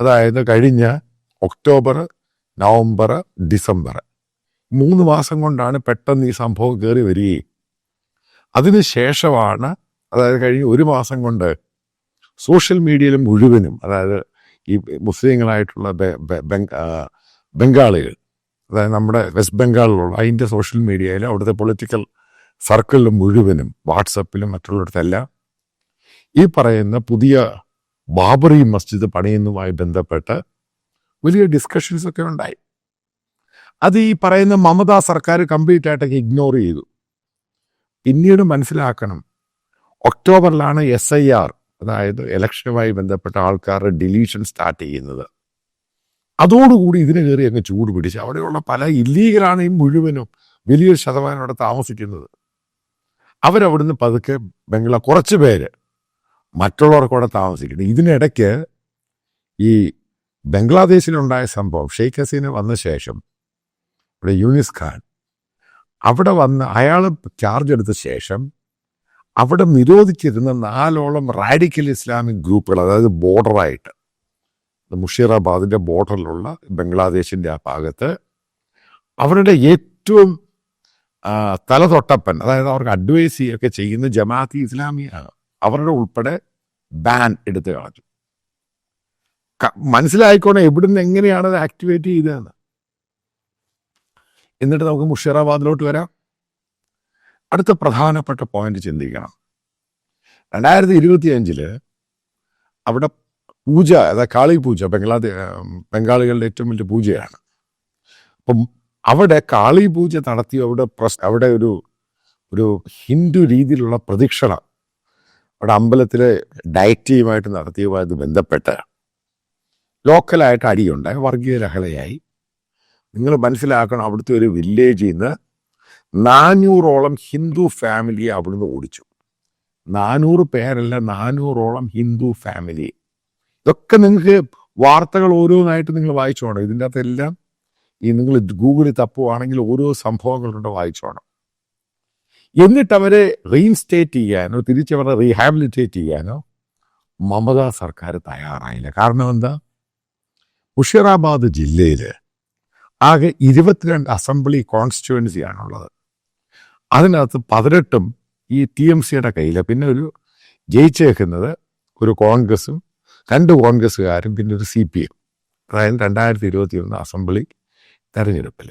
അതായത് കഴിഞ്ഞ October, November, December 3 മാസം കൊണ്ടാണ് പെട്ടെന്ന് ഈ സംഭവം കയറി വരികയും അതിനുശേഷമാണ്, അതായത് കഴിഞ്ഞ 1 മാസം കൊണ്ട് സോഷ്യൽ മീഡിയയിൽ മുഴുവനും, അതായത് ഈ മുസ്ലിങ്ങളായിട്ടുള്ള ബംഗാളികൾ, അതായത് നമ്മുടെ വെസ്റ്റ് ബംഗാളിലുള്ള അതിൻ്റെ സോഷ്യൽ മീഡിയയിൽ അവിടുത്തെ പൊളിറ്റിക്കൽ സർക്കിളിലും മുഴുവനും വാട്സപ്പിലും മറ്റുള്ളിടത്തെല്ലാം ഈ പറയുന്ന പുതിയ ബാബറി മസ്ജിദ് പണിയുന്നതുമായി ബന്ധപ്പെട്ട് വലിയ ഡിസ്കഷൻസ് ഒക്കെ ഉണ്ടായി. അത് ഈ പറയുന്ന മമതാ സർക്കാർ കംപ്ലീറ്റ് ആയിട്ടൊക്കെ ഇഗ്നോർ ചെയ്തു. പിന്നീട് മനസ്സിലാക്കണം, ഒക്ടോബറിലാണ് SIR, അതായത് ഇലക്ഷനുമായി ബന്ധപ്പെട്ട ആൾക്കാരുടെ ഡിലീഷൻ സ്റ്റാർട്ട് ചെയ്യുന്നത്. അതോടുകൂടി ഇതിന് കയറി അങ്ങ് ചൂട് പിടിച്ച് അവിടെയുള്ള പല ഇല്ലീഗലാണ് ഈ മുഴുവനും വലിയൊരു ശതമാനം അവിടെ താമസിക്കുന്നത്. അവരവിടുന്ന് പതുക്കെ കുറച്ച് പേര് മറ്റുള്ളവർക്ക് അവിടെ താമസിക്കുന്നത്. ഇതിനിടയ്ക്ക് ഈ ബംഗ്ലാദേശിലുണ്ടായ സംഭവം, ഷെയ്ഖ് ഹസീന വന്ന ശേഷം ഇവിടെ യൂനിസ് ഖാൻ അവിടെ വന്ന് അയാൾ ചാർജ് എടുത്ത ശേഷം അവിടെ നിരോധിച്ചിരുന്ന 4ഓളം റാഡിക്കൽ ഇസ്ലാമിക് ഗ്രൂപ്പുകൾ, അതായത് ബോർഡറായിട്ട് മുഷീറാബാദിൻ്റെ ബോർഡറിലുള്ള ബംഗ്ലാദേശിൻ്റെ ആ ഭാഗത്ത് അവരുടെ ഏറ്റവും തലതൊട്ടപ്പൻ, അതായത് അവർക്ക് അഡ്വൈസ് ചെയ്യുകയൊക്കെ ചെയ്യുന്ന ജമാഅത്ത് ഇസ്ലാമിയാണ്, അവരുടെ ഉൾപ്പെടെ ബാൻ എടുത്ത് കളഞ്ഞു. മനസ്സിലായിക്കോണെ എവിടുന്ന് എങ്ങനെയാണ് അത് ആക്ടിവേറ്റ് ചെയ്തതെന്ന്. എന്നിട്ട് നമുക്ക് മുഷീറാബാദിലോട്ട് വരാം. അടുത്ത പ്രധാനപ്പെട്ട പോയിന്റ് ചിന്തിക്കണം. 2025 അവിടെ പൂജ, അതായത് കാളി പൂജ, ബംഗാളികളുടെ ഏറ്റവും വലിയ പൂജയാണ്. അപ്പം അവിടെ കാളി പൂജ നടത്തി അവിടെ ഒരു ഹിന്ദു രീതിയിലുള്ള പ്രദക്ഷിണ അവിടെ അമ്പലത്തിലെ ഡയറ്റിയുമായിട്ട് നടത്തിയതുമായിട്ട് ബന്ധപ്പെട്ട് ലോക്കലായിട്ട് അടിയുണ്ടായി, വർഗീയ ലഹളയായി. നിങ്ങൾ മനസ്സിലാക്കണം, അവിടുത്തെ ഒരു വില്ലേജിൽ നിന്ന് 400ഓളം ഹിന്ദു ഫാമിലിയെ അവിടുന്ന് ഓടിച്ചു. 400 പേരല്ല, 400ഓളം ഹിന്ദു ഫാമിലി. ഇതൊക്കെ നിങ്ങൾക്ക് വാർത്തകൾ ഓരോന്നായിട്ട് നിങ്ങൾ വായിച്ചോണം. ഇതിൻ്റെ അകത്തെല്ലാം ഈ നിങ്ങൾ ഗൂഗിളിൽ തപ്പുവാണെങ്കിൽ ഓരോ സംഭവങ്ങളുണ്ട്, വായിച്ചോണം. എന്നിട്ട് അവരെ റീഇൻസ്റ്റേറ്റ് ചെയ്യാനോ തിരിച്ചവരെ റീഹാബിലിറ്റേറ്റ് ചെയ്യാനോ മമതാ സർക്കാർ തയ്യാറായില്ല. കാരണം എന്താ? മുഷീറാബാദ് ജില്ലയിൽ ആകെ 22 അസംബ്ലി കോൺസ്റ്റിറ്റ്യുവൻസിയാണുള്ളത്. അതിനകത്ത് 18ഉം ഈ TMCയുടെ കയ്യിൽ. പിന്നെ ഒരു ജയിച്ചേക്കുന്നത് ഒരു കോൺഗ്രസും 2 കോൺഗ്രസ്സുകാരും പിന്നെ ഒരു CPM. അതായത് 2021 അസംബ്ലി തെരഞ്ഞെടുപ്പിൽ.